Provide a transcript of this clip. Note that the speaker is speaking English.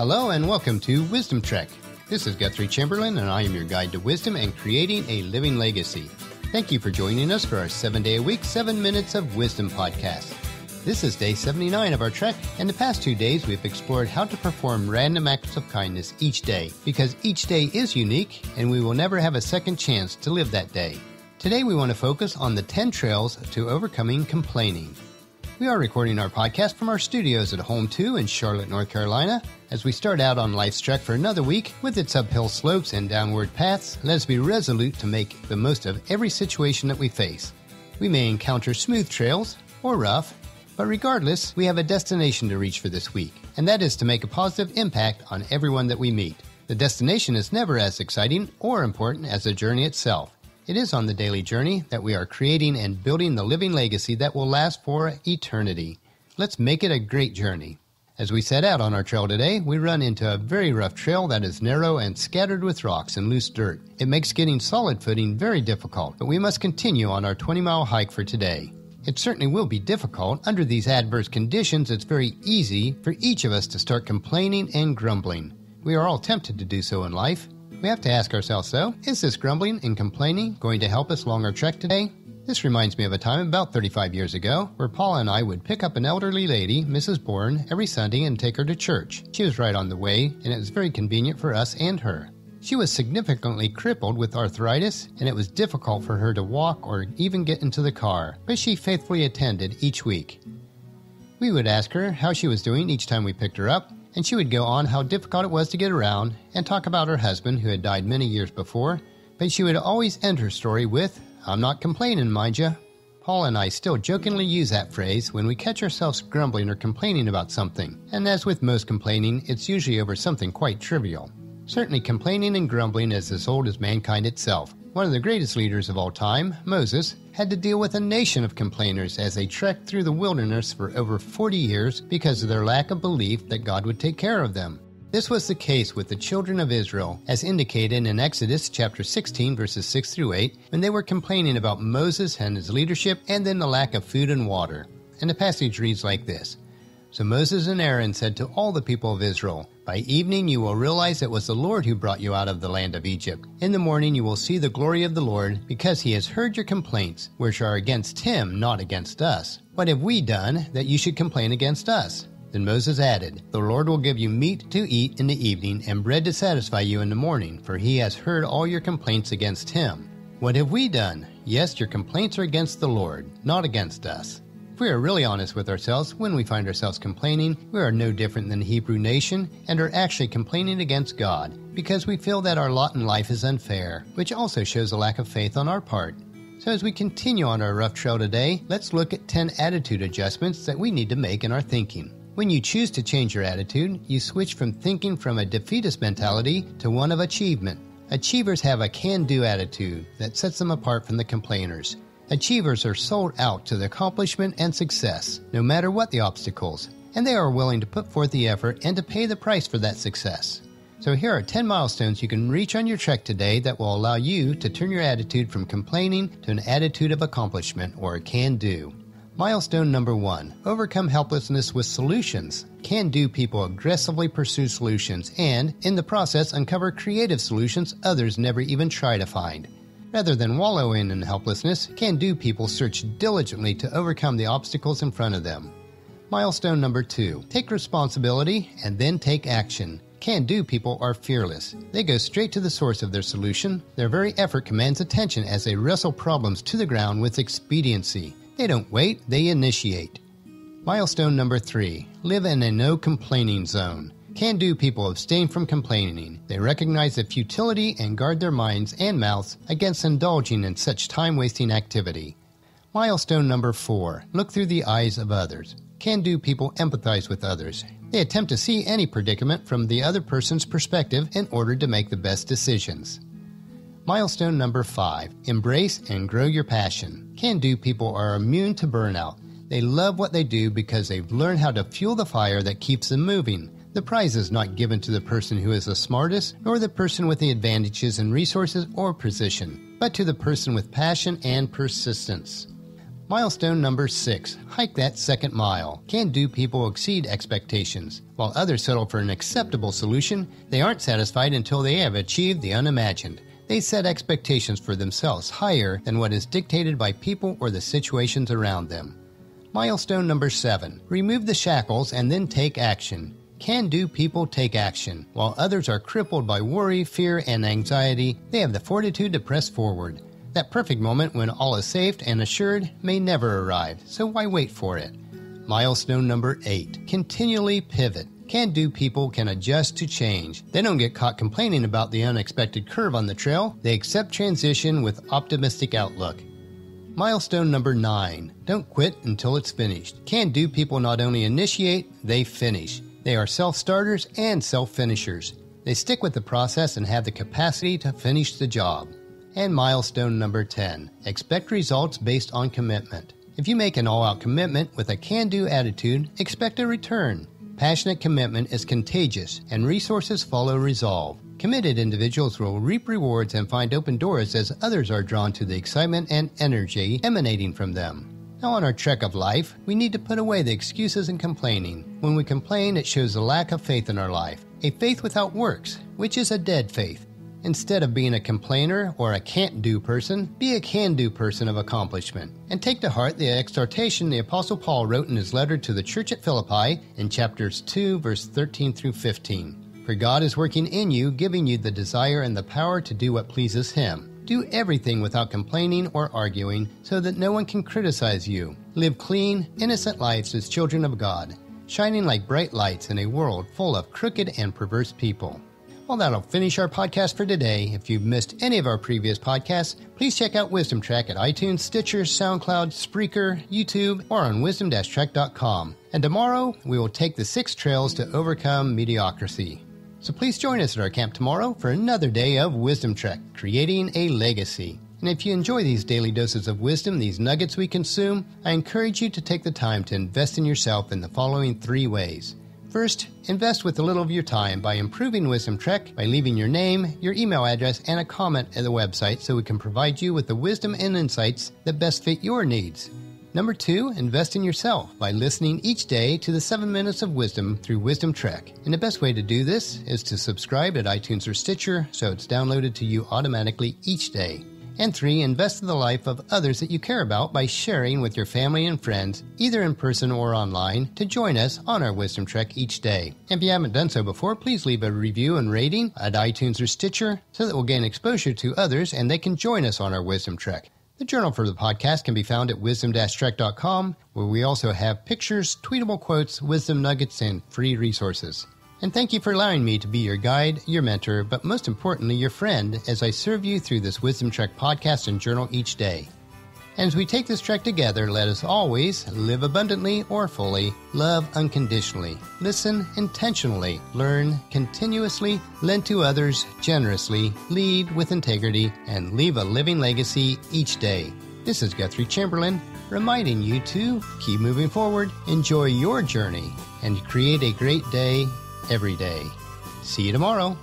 Hello and welcome to Wisdom Trek. This is Guthrie Chamberlain and I am your guide to wisdom and creating a living legacy. Thank you for joining us for our 7-day-a-week, 7 Minutes of Wisdom podcast. This is day 79 of our trek, and the past 2 days we've explored how to perform random acts of kindness each day, because each day is unique and we will never have a second chance to live that day. Today we want to focus on the 10 trails to overcoming complaining. We are recording our podcast from our studios at Home 2 in Charlotte, North Carolina. As we start out on life's trek for another week, with its uphill slopes and downward paths, let us be resolute to make the most of every situation that we face. We may encounter smooth trails or rough, but regardless, we have a destination to reach for this week, and that is to make a positive impact on everyone that we meet. The destination is never as exciting or important as the journey itself. It is on the daily journey that we are creating and building the living legacy that will last for eternity. Let's make it a great journey. As we set out on our trail today, we run into a very rough trail that is narrow and scattered with rocks and loose dirt. It makes getting solid footing very difficult, but we must continue on our 20-mile hike for today. It certainly will be difficult. Under these adverse conditions, it's very easy for each of us to start complaining and grumbling. We are all tempted to do so in life. We have to ask ourselves, though, is this grumbling and complaining going to help us along our trek today? This reminds me of a time about 35 years ago where Paula and I would pick up an elderly lady, Mrs. Borne, every Sunday and take her to church. She was right on the way, and it was very convenient for us and her. She was significantly crippled with arthritis, and it was difficult for her to walk or even get into the car, but she faithfully attended each week. We would ask her how she was doing each time we picked her up, and she would go on how difficult it was to get around and talk about her husband who had died many years before, but she would always end her story with, "I'm not complaining, mind ya." Paul and I still jokingly use that phrase when we catch ourselves grumbling or complaining about something, and as with most complaining, it's usually over something quite trivial. Certainly complaining and grumbling is as old as mankind itself. One of the greatest leaders of all time, Moses, had to deal with a nation of complainers as they trekked through the wilderness for over 40 years because of their lack of belief that God would take care of them. This was the case with the children of Israel, as indicated in Exodus chapter 16, verses 6 through 8, when they were complaining about Moses and his leadership and then the lack of food and water. And the passage reads like this: "So Moses and Aaron said to all the people of Israel, 'By evening you will realize it was the Lord who brought you out of the land of Egypt. In the morning you will see the glory of the Lord, because he has heard your complaints, which are against him, not against us. What have we done that you should complain against us?' Then Moses added, 'The Lord will give you meat to eat in the evening and bread to satisfy you in the morning, for he has heard all your complaints against him.' What have we done? Yes, your complaints are against the Lord, not against us." If we are really honest with ourselves, when we find ourselves complaining, we are no different than the Hebrew nation and are actually complaining against God because we feel that our lot in life is unfair, which also shows a lack of faith on our part. So as we continue on our rough trail today, let's look at 10 attitude adjustments that we need to make in our thinking. When you choose to change your attitude, you switch from thinking from a defeatist mentality to one of achievement. Achievers have a can-do attitude that sets them apart from the complainers. Achievers are sold out to the accomplishment and success, no matter what the obstacles, and they are willing to put forth the effort and to pay the price for that success. So here are 10 milestones you can reach on your trek today that will allow you to turn your attitude from complaining to an attitude of accomplishment, or a can-do. Milestone number 1, overcome helplessness with solutions. Can-do people aggressively pursue solutions and, in the process, uncover creative solutions others never even try to find. Rather than wallowing in helplessness, can-do people search diligently to overcome the obstacles in front of them. Milestone number 2, take responsibility and then take action. Can-do people are fearless. They go straight to the source of their solution. Their very effort commands attention as they wrestle problems to the ground with expediency. They don't wait, they initiate. Milestone number 3, live in a no-complaining zone. Can-do people abstain from complaining. They recognize the futility and guard their minds and mouths against indulging in such time-wasting activity. Milestone number 4, look through the eyes of others. Can-do people empathize with others. They attempt to see any predicament from the other person's perspective in order to make the best decisions. Milestone number 5, embrace and grow your passion. Can-do people are immune to burnout. They love what they do because they've learned how to fuel the fire that keeps them moving. The prize is not given to the person who is the smartest, nor the person with the advantages in resources or position, but to the person with passion and persistence. Milestone number 6. Hike that second mile. Can-do people exceed expectations. While others settle for an acceptable solution, they aren't satisfied until they have achieved the unimagined. They set expectations for themselves higher than what is dictated by people or the situations around them. Milestone number 7. Remove the shackles and then take action. Can-do people take action. While others are crippled by worry, fear, and anxiety, they have the fortitude to press forward. That perfect moment when all is safe and assured may never arrive, so why wait for it? Milestone number 8. Continually pivot. Can-do people can adjust to change. They don't get caught complaining about the unexpected curve on the trail. They accept transition with optimistic outlook. Milestone number 9. Don't quit until it's finished. Can-do people not only initiate, they finish. They are self-starters and self-finishers. They stick with the process and have the capacity to finish the job. And milestone number 10. Expect results based on commitment. If you make an all-out commitment with a can-do attitude, expect a return. Passionate commitment is contagious, and resources follow resolve. Committed individuals will reap rewards and find open doors as others are drawn to the excitement and energy emanating from them. Now on our trek of life, we need to put away the excuses and complaining. When we complain, it shows a lack of faith in our life. A faith without works, which is a dead faith. Instead of being a complainer or a can't-do person, be a can-do person of accomplishment. And take to heart the exhortation the Apostle Paul wrote in his letter to the church at Philippi in chapters 2, verse 13 through 15. For God is working in you, giving you the desire and the power to do what pleases Him. Do everything without complaining or arguing, so that no one can criticize you. Live clean, innocent lives as children of God, shining like bright lights in a world full of crooked and perverse people. Well, that'll finish our podcast for today. If you've missed any of our previous podcasts, please check out Wisdom Trek at iTunes, Stitcher, SoundCloud, Spreaker, YouTube, or on wisdom-trek.com. And tomorrow, we will take the 6 trails to overcome mediocrity. So please join us at our camp tomorrow for another day of Wisdom Trek, creating a legacy. And if you enjoy these daily doses of wisdom, these nuggets we consume, I encourage you to take the time to invest in yourself in the following 3 ways. First, invest with a little of your time by improving Wisdom Trek by leaving your name, your email address, and a comment at the website so we can provide you with the wisdom and insights that best fit your needs. Number 2, invest in yourself by listening each day to the 7 minutes of wisdom through Wisdom Trek. And the best way to do this is to subscribe at iTunes or Stitcher so it's downloaded to you automatically each day. And 3, invest in the life of others that you care about by sharing with your family and friends, either in person or online, to join us on our Wisdom Trek each day. And if you haven't done so before, please leave a review and rating at iTunes or Stitcher so that we'll gain exposure to others and they can join us on our Wisdom Trek. The journal for the podcast can be found at wisdom-trek.com, where we also have pictures, tweetable quotes, wisdom nuggets, and free resources. And thank you for allowing me to be your guide, your mentor, but most importantly, your friend, as I serve you through this Wisdom Trek podcast and journal each day. And as we take this trek together, let us always live abundantly or fully, love unconditionally, listen intentionally, learn continuously, lend to others generously, lead with integrity, and leave a living legacy each day. This is Guthrie Chamberlain, reminding you to keep moving forward, enjoy your journey, and create a great day every day. See you tomorrow.